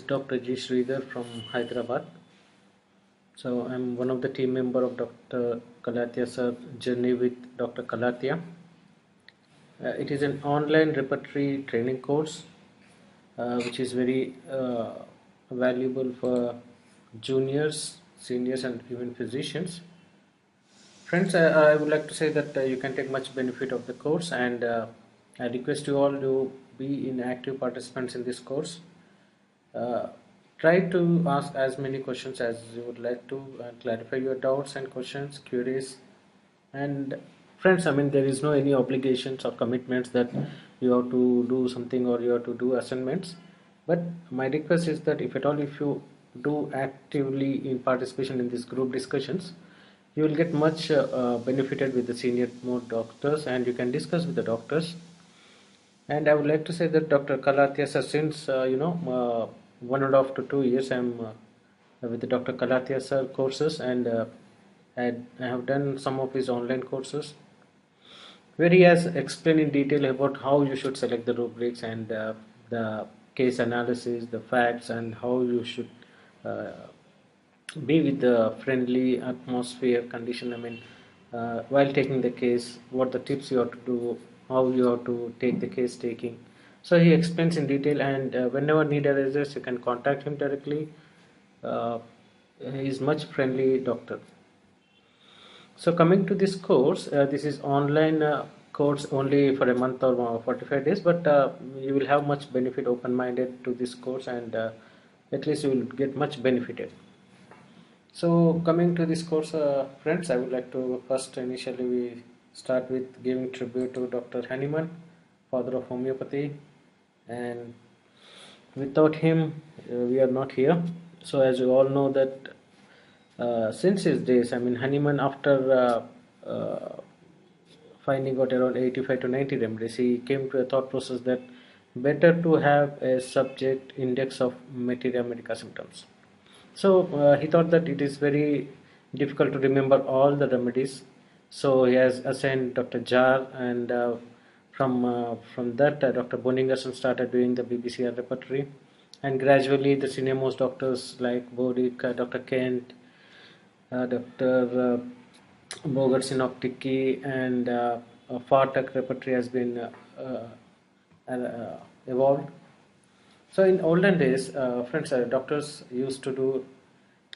is Dr. G. Sridhar from Hyderabad. So I'm one of the team member of Dr. Kalathia sir journey with Dr. Kalathia. It is an online repertory training course which is very valuable for juniors, seniors and even physicians. Friends, I would like to say that you can take much benefit of the course, and I request you all to be in active participants in this course. Uh, Try to ask as many questions as you would like to and clarify your doubts and questions, queries. And friends, I mean, there is no any obligations or commitments that you have to do something or you have to do assignments. But my request is that if at all, if you do actively in participation in these group discussions, you will get much benefited with the senior more doctors, and you can discuss with the doctors. And I would like to say that Dr. Kalathia sir, since 1.5 to 2 years, I'm with the Dr. Kalathia sir courses, and I have done some of his online courses where he has explained in detail about how you should select the rubrics and the case analysis, the facts, and how you should uh, be with the friendly atmosphere condition. I mean, while taking the case, what the tips you have to do, how you have to take the case taking. So he explains in detail, and whenever need arises, you can contact him directly. Uh, he is much friendly doctor. So coming to this course, this is online course only for a month or 45 days, but you will have much benefit open-minded to this course, and at least you will get much benefited. So coming to this course, friends, I would like to first initially we start with giving tribute to Dr. Hahnemann, father of homeopathy, and without him we are not here. So as you all know that since his days, I mean Hahnemann, after finding out around 85 to 90 remedies, he came to a thought process that better to have a subject index of materia medica symptoms. So he thought that it is very difficult to remember all the remedies. So he has assigned Dr. Jar, and from that Dr. Boningerson started doing the BBCR repertory, and gradually the senior most doctors like Bodik, Dr. Kent, Dr. Bogart Synopticki, and FARTAC repertory has been evolved. So in olden days, friends, doctors used to do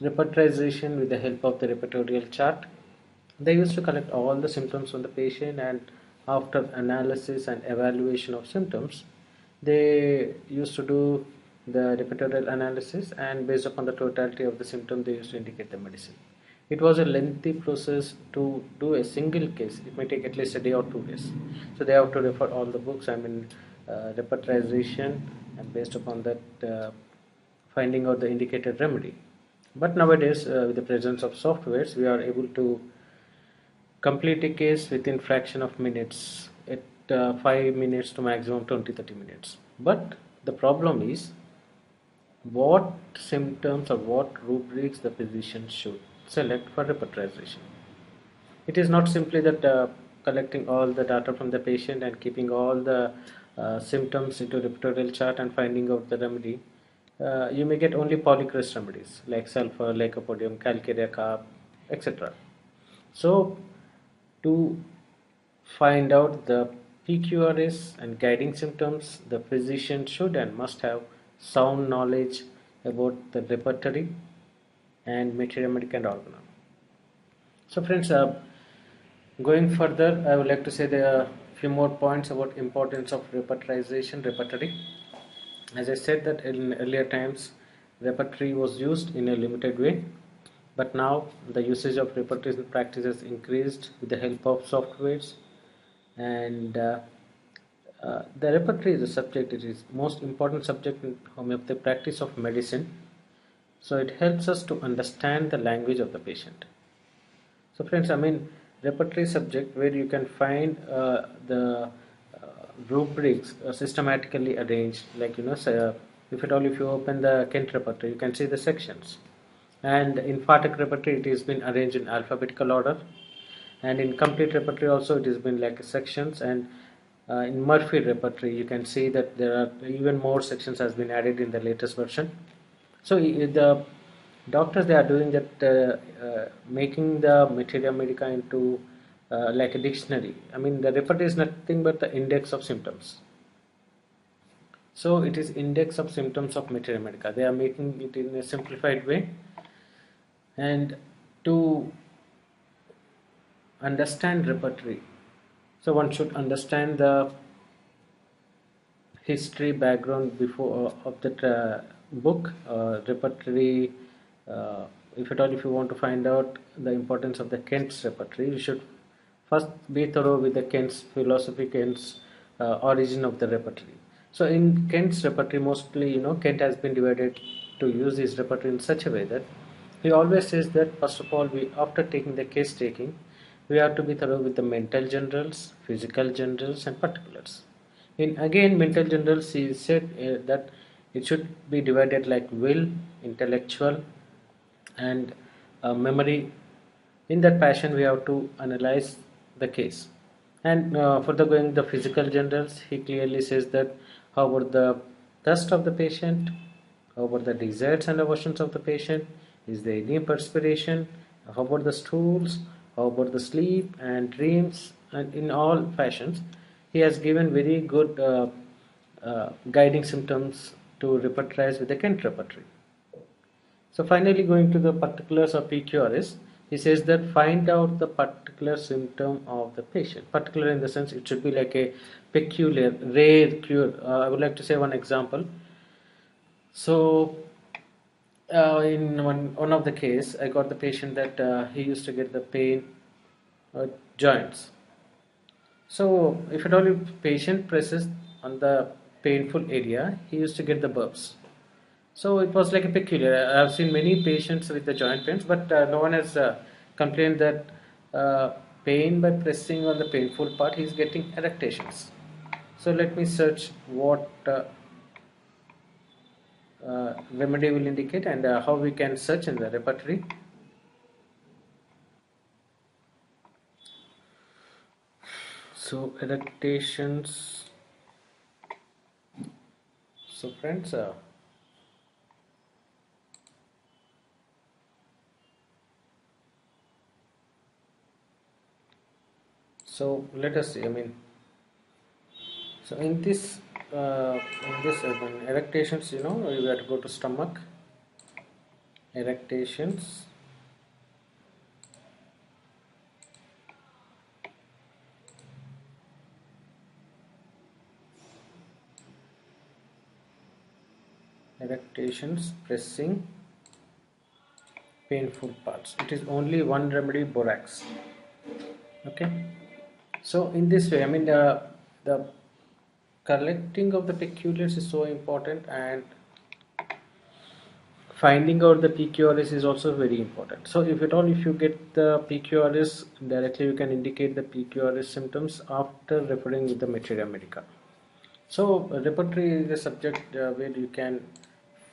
repertorization with the help of the repertorial chart. They used to collect all the symptoms from the patient, and after analysis and evaluation of symptoms, they used to do the repertorial analysis, and based upon the totality of the symptom, they used to indicate the medicine. It was a lengthy process to do a single case. It may take at least a day or 2 days. So they have to refer all the books, I mean, repertorization, and based upon that, finding out the indicated remedy. But nowadays, with the presence of softwares, we are able to complete a case within fraction of minutes, at 5 minutes to maximum 20-30 minutes. But the problem is what symptoms or what rubrics the physician should select for repertorization. It is not simply that collecting all the data from the patient and keeping all the symptoms into repertorial chart and finding out the remedy. You may get only polycrest remedies like sulfur, lycopodium, calcarea carb, etc. So to find out the PQRS and guiding symptoms, the physician should and must have sound knowledge about the repertory and materia medica and organum. So friends, going further, I would like to say there are few more points about importance of repertory. As I said that in earlier times, repertory was used in a limited way, but now the usage of repertory in practice has increased with the help of softwares, and the repertory is a subject. It is most important subject in homeopathy practice of medicine. So it helps us to understand the language of the patient. So friends, I mean, repertory subject where you can find the rubrics systematically arranged, like say, if at all if you open the Kent repertory, you can see the sections, and in FATEC repertory it has been arranged in alphabetical order, and in complete repertory also it has been like sections, and in Murphy repertory you can see that there are even more sections has been added in the latest version. So the doctors, they are doing that, making the materia medica into like a dictionary. I mean, the repertory is nothing but the index of symptoms. So it is index of symptoms of materia medica. They are making it in a simplified way. And to understand repertory, so one should understand the history background before of that book, repertory. If at all, if you want to find out the importance of the Kent's repertory, you should first be thorough with the Kent's philosophy, Kent's origin of the repertory. So in Kent's repertory, mostly, Kent has been divided to use his repertory in such a way that he always says that first of all, we after taking the case taking, we have to be thorough with the mental generals, physical generals, and particulars. In again mental generals, he said that it should be divided like will, intellectual, and memory. In that passion, we have to analyze the case. And further going the physical generals, he clearly says that how about the thirst of the patient, how about the desires and aversions of the patient, is there any perspiration, how about the stools, how about the sleep and dreams, and in all fashions, he has given very good guiding symptoms to repertorize with the Kent repertory. So finally going to the particulars of PQRS, he says that find out the particular symptom of the patient. Particular in the sense it should be like a peculiar, rare cure. I would like to say one example. So in one of the case, I got the patient that he used to get the pain joints. So if at all if patient presses on the painful area, he used to get the burps. So it was like a peculiar. I have seen many patients with the joint pains, but no one has complained that pain by pressing on the painful part, he is getting erectations. So let me search what remedy will indicate and how we can search in the repertory. So erectations. So friends, so let us see. I mean, so in this erectations, you have to go to stomach, erectations, erectations, pressing, painful parts. It is only one remedy, borax. Okay. So in this way, I mean, the collecting of the peculiars is so important, and finding out the PQRS is also very important. So if at all if you get the PQRS directly, you can indicate the PQRS symptoms after referring with the materia medica. So repertory is a subject where you can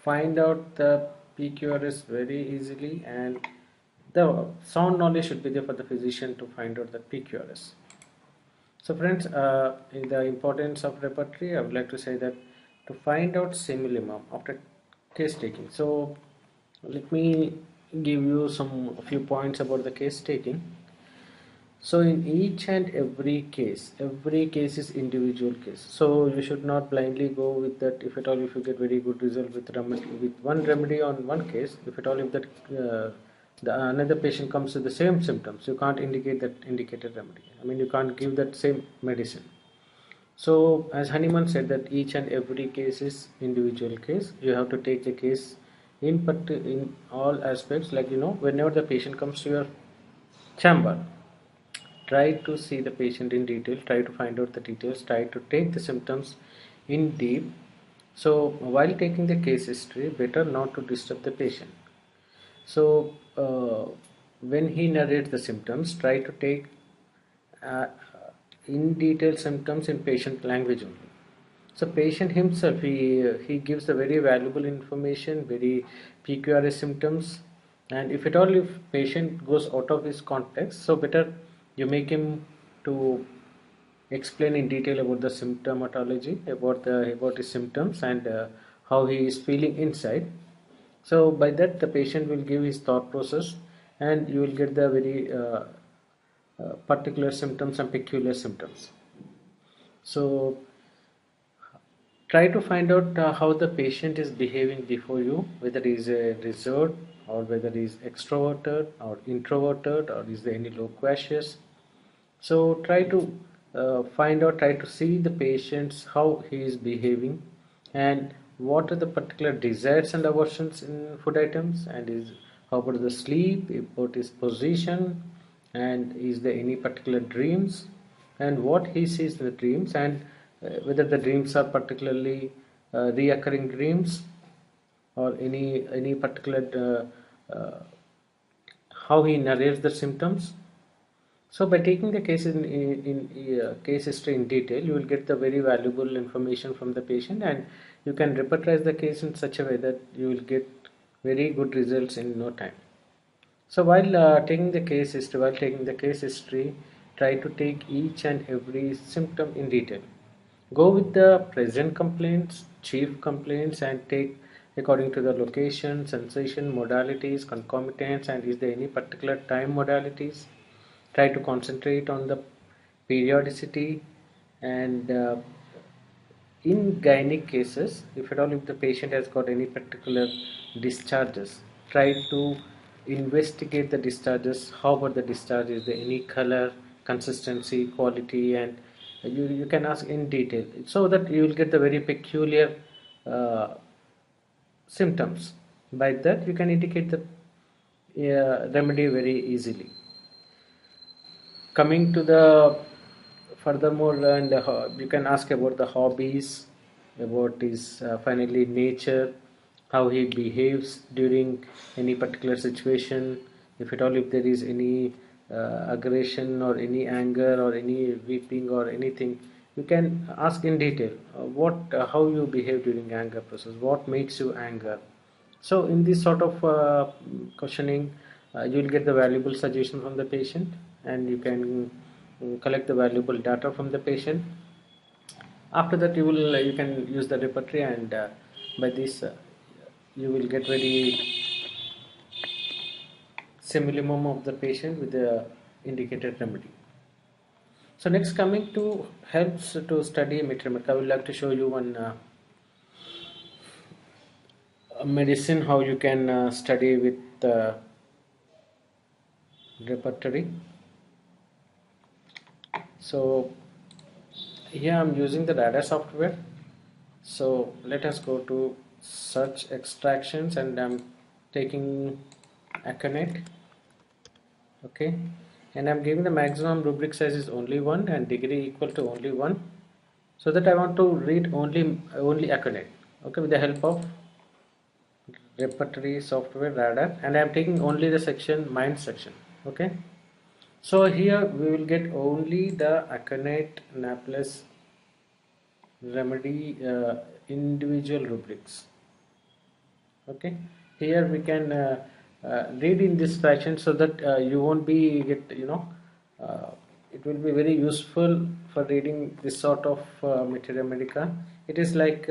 find out the PQRS very easily, and the sound knowledge should be there for the physician to find out the PQRS. So friends, in the importance of repertory, I would like to say that to find out simillimum after case taking. So let me give you some few points about the case taking. So in each and every case is individual case. So you should not blindly go with that. If at all if you get very good result with remedy, with one remedy on one case, if at all if that another patient comes with the same symptoms, you can't indicate that indicated remedy. I mean, you can't give that same medicine. So as Hahnemann said that each and every case is individual case. You have to take the case in all aspects. Like whenever the patient comes to your chamber, try to see the patient in detail, try to find out the details, try to take the symptoms in deep. So while taking the case history, better not to disturb the patient. So when he narrates the symptoms, try to take uh, in detail symptoms in patient language only. So patient himself, he gives the very valuable information, very PQRS symptoms, and if at all if patient goes out of his context, so better you make him to explain in detail about the symptomatology, about his symptoms, and how he is feeling inside. So by that the patient will give his thought process, and you will get the very particular symptoms and peculiar symptoms. So try to find out how the patient is behaving before you, whether he is a reserved or whether he is extroverted or introverted, or is there any loquacious. So try to find out, try to see the patients, how he is behaving, and what are the particular desires and aversions in food items, and is how about the sleep, about his position, and is there any particular dreams, and what he sees in the dreams, and whether the dreams are particularly reoccurring dreams, or any particular how he narrates the symptoms. So by taking the case in case history in detail, you will get the very valuable information from the patient, and you can repertorize the case in such a way that you will get very good results in no time. So while taking the case history, try to take each and every symptom in detail. Go with the present complaints, chief complaints, and take according to the location, sensation, modalities, concomitants, and is there any particular time modalities. Try to concentrate on the periodicity, and in gynec cases, if at all if the patient has got any particular discharges, try to investigate the discharges. How about the discharge? Is there any color, consistency, quality, and you can ask in detail, so that you will get the very peculiar uh, symptoms. By that you can indicate the remedy very easily. Coming to the furthermore, and you can ask about the hobbies, about his finally nature, how he behaves during any particular situation, if at all if there is any aggression or any anger or any weeping or anything. You can ask in detail what how you behave during anger process, what makes you anger. So in this sort of questioning, you will get the valuable suggestion from the patient, and you can collect the valuable data from the patient. After that, you can use the repertory, and by this you will get very simillimum of the patient with the indicated remedy. So next, coming to helps to study metric, I would like to show you one medicine how you can study with repertory. So here I'm using the data software. So let us go to search extractions, and I'm taking Aconate. Okay, and I'm giving the maximum rubric size is only 1 and degree equal to only 1, so that I want to read only Aconate. Okay, with the help of repertory software radar, and I'm taking only the section mind section. Okay, so here we will get only the Aconate Naples remedy individual rubrics. Okay, here we can read in this fashion, so that you won't be get uh, it will be very useful for reading this sort of materia medica. It is like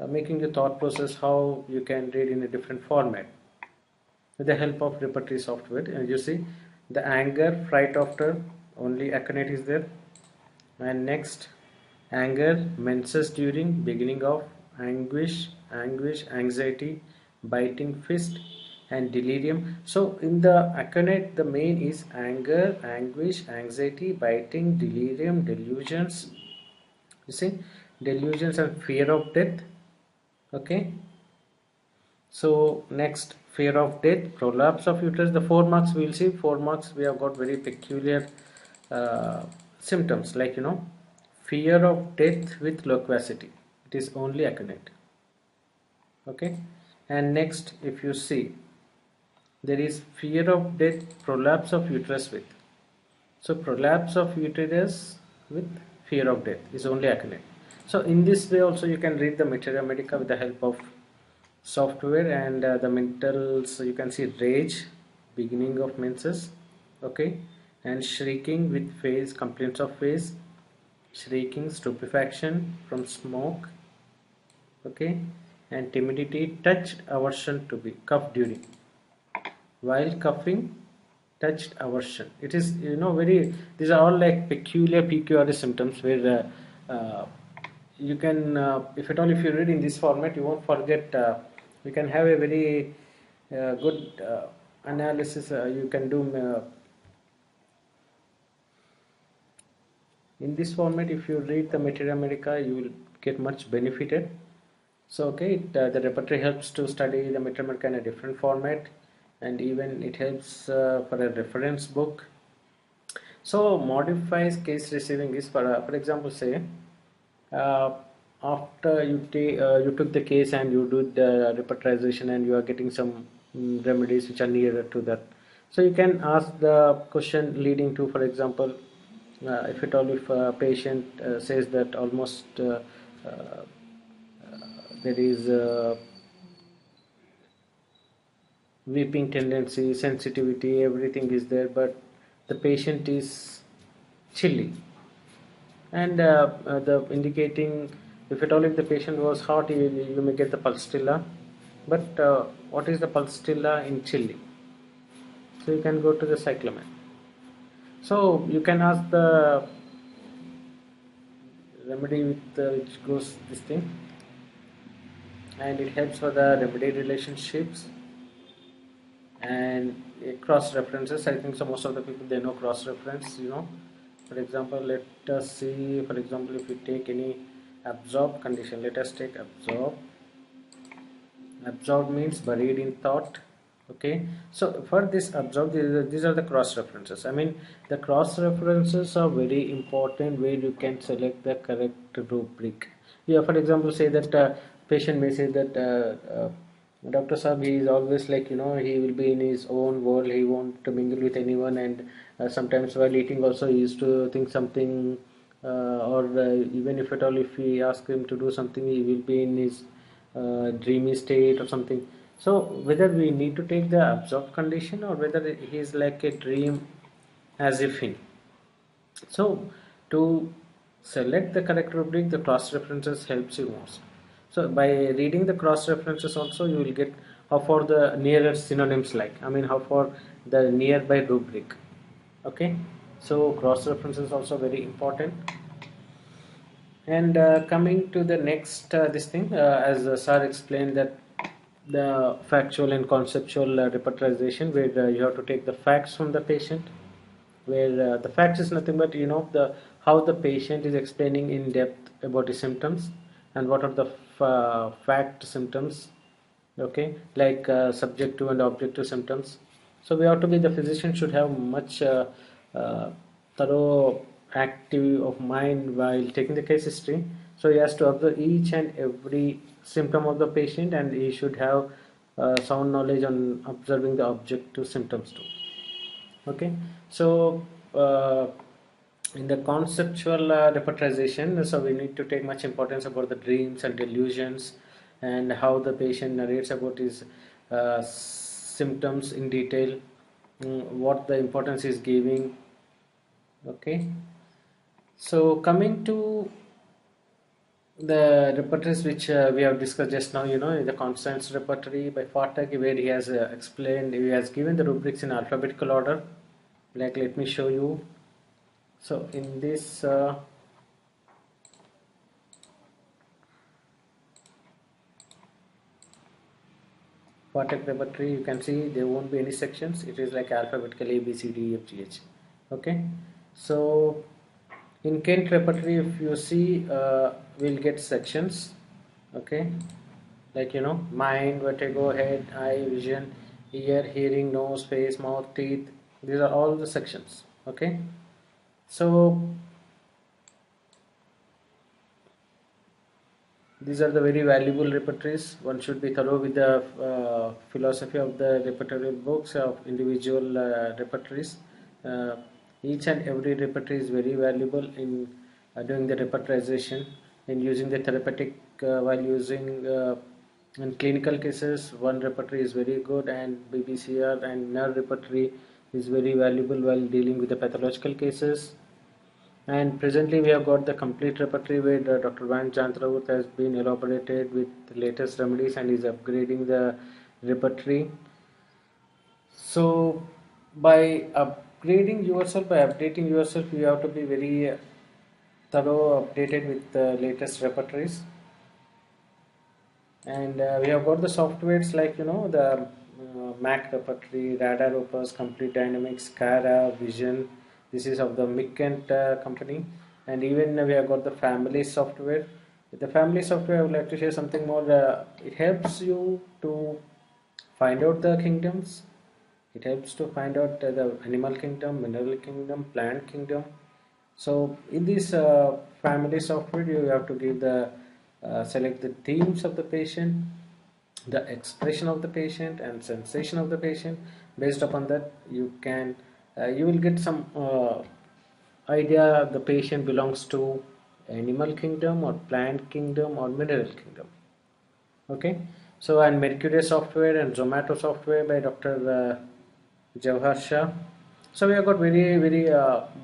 making the thought process how you can read in a different format with the help of repertory software. And you see the anger, fright after, only aconate is there. And next, anger, menses during, beginning of, anguish, anxiety, biting fist, and delirium. So in the aconate, the main is anger, anguish, anxiety, biting, delirium, delusions. You see, delusions and fear of death. Okay, so next, fear of death, prolapse of uterus. The 4 marks we will see. 4 marks we have got very peculiar uh, symptoms, like fear of death with loquacity. It is only aconate. Okay, and next, if you see, there is fear of death, prolapse of uterus with. So prolapse of uterus with fear of death is only aconate. So in this way also you can read the materia medica with the help of software. And the mentals, so you can see rage, beginning of menses. Okay, and shrieking with face, complaints of face, shrieking, stupefaction from smoke. Okay, and timidity, touched aversion to be cough during, while coughing, touched aversion. It is, very, these are all like peculiar PQRS symptoms where you can, if at all, if you read in this format, you won't forget. You can have a very good analysis. You can do in this format. If you read the Materia Medica, you will get much benefited. So okay, the repertory helps to study the Materia Medica in a different format, and even it helps for a reference book. So modifies case receiving is for example, say uh, after you took the case and you do the repertorization and you are getting some remedies which are nearer to that. So you can ask the question leading to, for example, if at all, if a patient says that almost there is weeping tendency, sensitivity, everything is there, but the patient is chilly, and the indicating, if at all, if the patient was hot, you may get the pulsatilla, but what is the pulsatilla in chilly? So you can go to the cyclamen. So you can ask the remedy with which goes this thing, and it helps for the remedy relationships and cross references. I think so most of the people, they know cross reference. For example, let us see, for example, if we take any absorb condition, let us take absorb. Absorb means buried in thought. Okay, so for this absorb, these are the cross references. I mean, the cross references are very important where you can select the correct rubric. Yeah, for example, say that patient may say that Dr. Saab, he is always like, he will be in his own world, he won't mingle with anyone, and sometimes while eating also he used to think something, or even if at all, if we ask him to do something, he will be in his dreamy state or something. So whether we need to take the absorbed condition or whether he is like a dream as if in. So to select the correct rubric, the cross references helps you most. So by reading the cross references also, you will get how far the nearer synonyms like. I mean, how far the nearby rubric. Okay. So cross references also very important. And coming to the next this thing, as sir explained that the factual and conceptual repertorization, where you have to take the facts from the patient, where the facts is nothing but the how the patient is explaining in depth about the symptoms and what are the fact symptoms. Okay, like subjective and objective symptoms. So we have to be, the physician should have much uh, thorough active of mind while taking the case history. So he has to observe each and every symptom of the patient, and he should have sound knowledge on observing the objective symptoms too. Okay, so in the conceptual repertorization, so we need to take much importance about the dreams and delusions and how the patient narrates about his symptoms in detail, what the importance is giving. Okay, so coming to the repertories which we have discussed just now, the Constance repertory by Fartak, where he has explained, he has given the rubrics in alphabetical order. Like, let me show you. So in this Fartak repertory, you can see there won't be any sections. It is like alphabetical A, B, C, D, E, F, G, H. Okay, so in Kent repertory, if you see, we'll get sections. Okay, like mind, vertigo, head, eye, vision, ear, hearing, nose, face, mouth, teeth. These are all the sections. Okay, so these are the very valuable repertories. One should be thorough with the philosophy of the repertory books of individual repertories. Uh, each and every repertory is very valuable in doing the repertorization and using the therapeutic while using in clinical cases. One repertory is very good, and BBCR and NER repertory is very valuable while dealing with the pathological cases. And presently we have got the complete repertory where Dr. Van Chantraut has been elaborated with the latest remedies and is upgrading the repertory. So by upgrading yourself, by updating yourself, you have to be very thorough, updated with the latest repertories. And we have got the softwares like the Mac repertory, Radar Opus, Complete Dynamics, Cara, Vision. This is of the Mickent company. And even we have got the family software. With the family software, I would like to share something more. It helps you to find out the kingdoms. It helps to find out the animal kingdom, mineral kingdom, plant kingdom. So in this family software, you have to give the select the themes of the patient, the expression of the patient, and sensation of the patient. Based upon that, you will get some idea the patient belongs to animal kingdom or plant kingdom or mineral kingdom. Okay, so and Mercury software and Zomato software by Dr. Jawahar Shah. So we have got very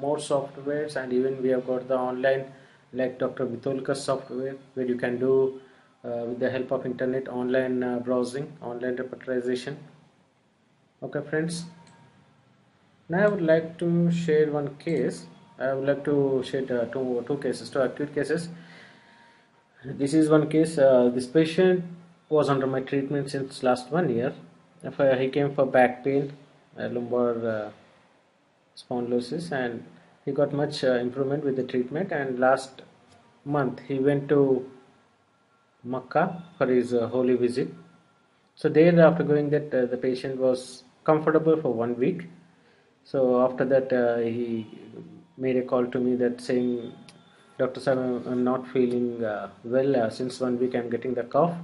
more softwares, and even we have got the online like Dr. Vitolka's software where you can do with the help of internet online browsing, online repertorization. Okay, friends. Now I would like to share one case. I would like to share two cases, two acute cases. This is one case. This patient was under my treatment since last 1 year. He came for back pain, lumbar spondylosis, and he got much improvement with the treatment. And last month he went to Makkah for his holy visit. So there, after going that, the patient was comfortable for 1 week. So after that, he made a call to me that saying, Doctor Sir, I'm not feeling well. Since 1 week, I'm getting the cough,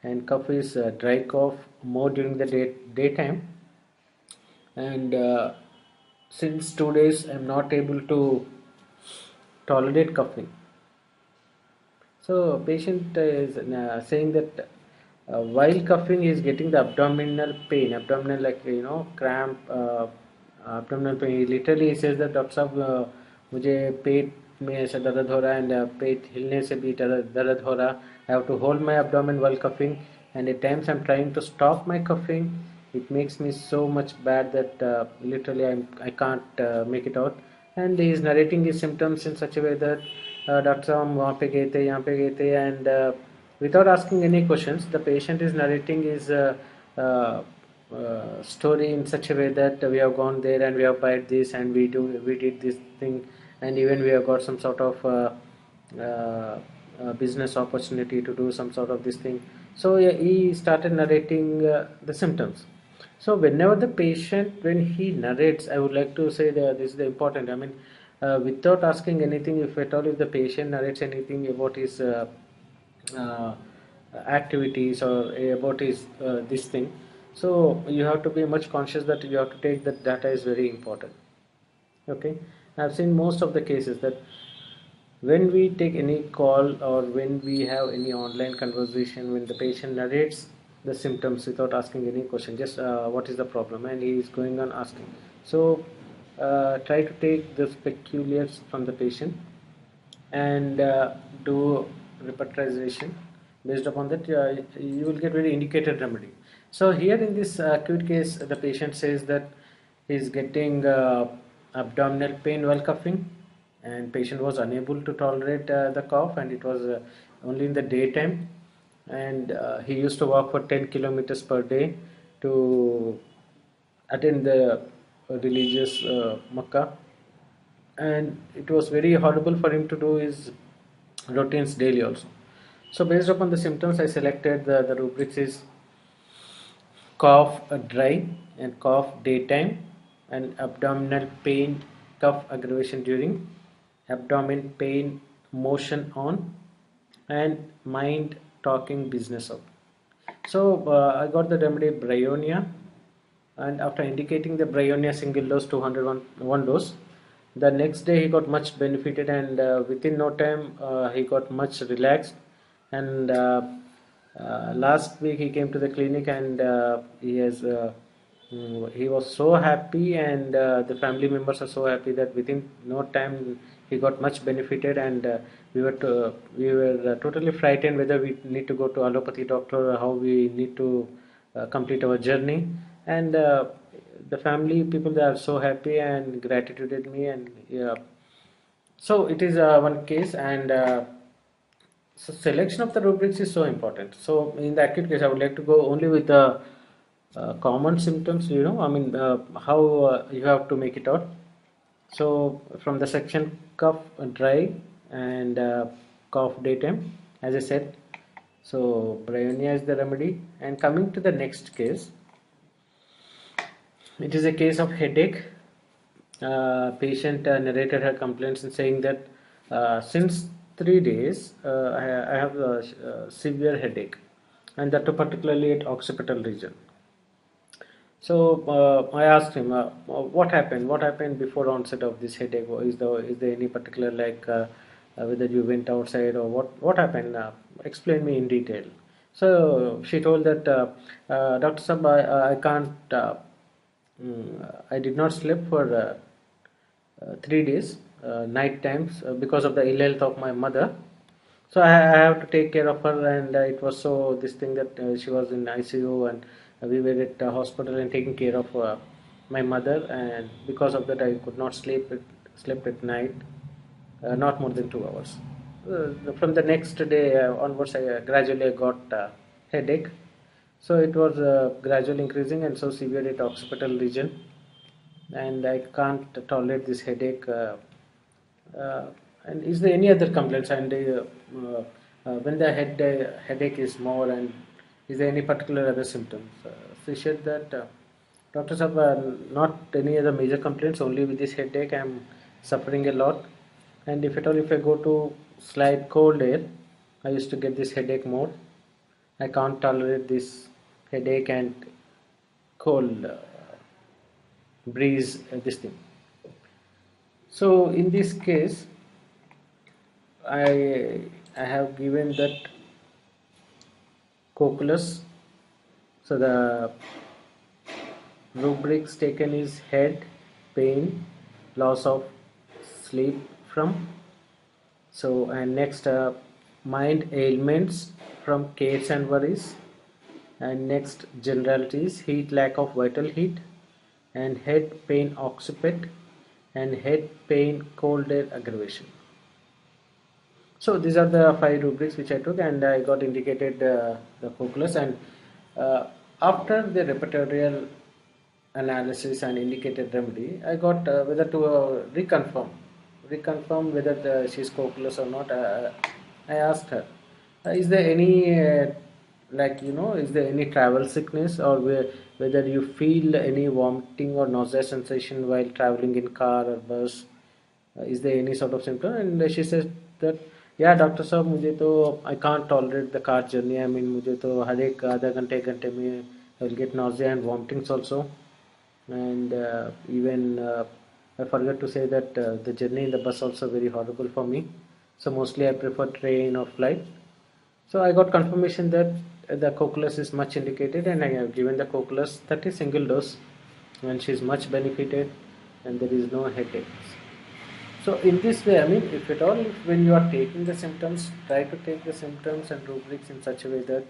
and cough is dry cough more during the daytime. And since 2 days, I'm not able to tolerate coughing. So patient is saying that while coughing he is getting the abdominal pain, abdominal like cramp, abdominal pain. He literally he says that Doctor साहब मुझे पेट में ऐसा दर्द हो रहा है and पेट हिलने से भी दर्द हो रहा. I have to hold my abdomen while coughing, and at times I'm trying to stop my coughing. It makes me so much bad that literally I can't make it out. And he is narrating his symptoms in such a way that doctor साहब हम वहाँ पे गए थे यहाँ पे गए थे and without asking any questions the patient is narrating his story in such a way that we have gone there and we have bought this and we did this thing, and even we have got some sort of business opportunity to do some sort of this thing. So yeah, he started narrating the symptoms. So whenever the patient, when he narrates, I would like to say that this is the important. I mean, without asking anything, if at all, if the patient narrates anything about his uh, activities or about his this thing, so you have to be much conscious that you have to take that data is very important. Okay, I've seen most of the cases that when we take any call or when we have any online conversation, when the patient narrates the symptoms without asking any question, just what is the problem, and he is going on asking. So try to take the peculiars from the patient and do repertorization. Based upon that, you will get very indicated remedy. So here in this acute case, the patient says that he is getting abdominal pain while coughing, and patient was unable to tolerate the cough, and it was only in the daytime, and he used to walk for 10 kilometers per day to attend the religious Makkah, and it was very horrible for him to do his routines daily also. So based upon the symptoms, I selected the rubrics is cough dry and cough daytime, and abdominal pain, cough aggravation during, abdomen pain, motion on, and mind talking business out. So I got the remedy bryonia, and after indicating the bryonia single dose 201 one dose, the next day he got much benefited, and within no time he got much relaxed. And last week he came to the clinic, and he was so happy, and the family members are so happy that within no time he got much benefited, and we were totally frightened whether we need to go to allopathy doctor or how we need to complete our journey. And the family people, they are so happy and gratituded me, and yeah. So it is one case, and so selection of the rubrics is so important. So in the acute case, I would like to go only with the common symptoms. I mean, how you have to make it out. So from the section cough, dry, and cough daytime, as I said. So bryonia is the remedy. And coming to the next case, it is a case of headache. Patient narrated her complaints and saying that since 3 days I have a severe headache, and that too particularly at occipital region. So I asked him, what happened? What happened before onset of this headache? Or is there any particular, like whether you went outside or what happened? Explain me in detail. So she told that, Doctor Sab, I can't. I did not sleep for 3 days, night times, because of the ill health of my mother. So I have to take care of her, and it was so this thing that she was in ICU, and we were at the hospital and taking care of my mother, and because of that I could not sleep at night, not more than 2 hours. From the next day onwards, I gradually got headache. So it was gradually increasing and so severe at occipital region, and I can't tolerate this headache. Uh, and is there any other complaints? And when the headache is more, and is there any particular other symptoms? She said that, doctors have not any other major complaints, only with this headache I'm suffering a lot. And if at all, if I go to slight cold air, I used to get this headache more. I can't tolerate this headache and cold breeze, this thing. So in this case, I have given that calculus. So the rubrics taken is head, pain, loss of sleep from. So and next, mind ailments from cares and worries. And next, generalities, heat, lack of vital heat, and head pain occipit, and head pain cold air aggravation. So these are the 5 rubrics which I took, and I got indicated the calculus. And after the repertorial analysis and indicated remedy, I got whether to reconfirm whether she's calculus or not. I asked her, is there any is there any travel sickness, or whether you feel any vomiting or nausea sensation while traveling in car or bus? Is there any sort of symptom? And she says that, yeah, doctor साहब, मुझे तो I can't tolerate the car journey. I mean, मुझे तो हर एक आधा घंटे घंटे में I will get nausea and vomitings also. And even I forgot to say that the journey in the bus also very horrible for me. So mostly I prefer train or flight. So I got confirmation that the calculus is much indicated, and I have given the calculus 30 single dose, and she is much benefited, and there is no headaches. So in this way, I mean, if at all, if when you are taking the symptoms, try to take the symptoms and rubrics in such a way that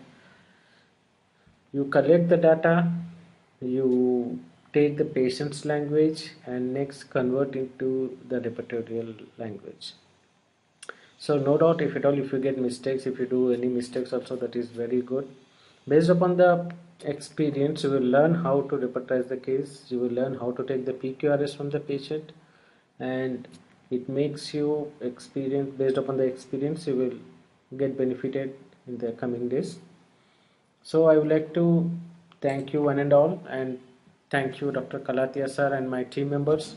you collect the data, you take the patient's language, and next convert into the repertorial language. So no doubt, if at all, if you get mistakes, if you do any mistakes also, that is very good. Based upon the experience, you will learn how to repertorize the case, you will learn how to take the PQRS from the patient, and it makes you experience. Based upon the experience, you will get benefited in the coming days. So I would like to thank you one and all, and thank you Dr. Kalathia sir and my team members.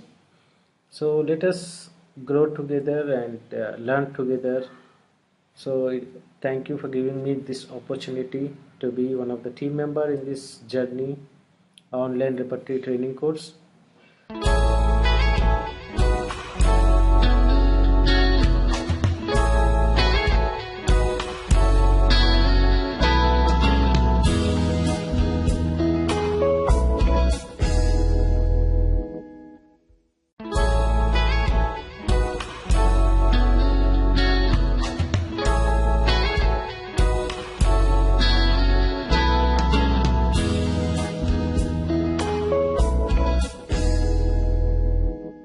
So let us grow together and learn together. So thank you for giving me this opportunity to be one of the team member in this journey online repertory training course.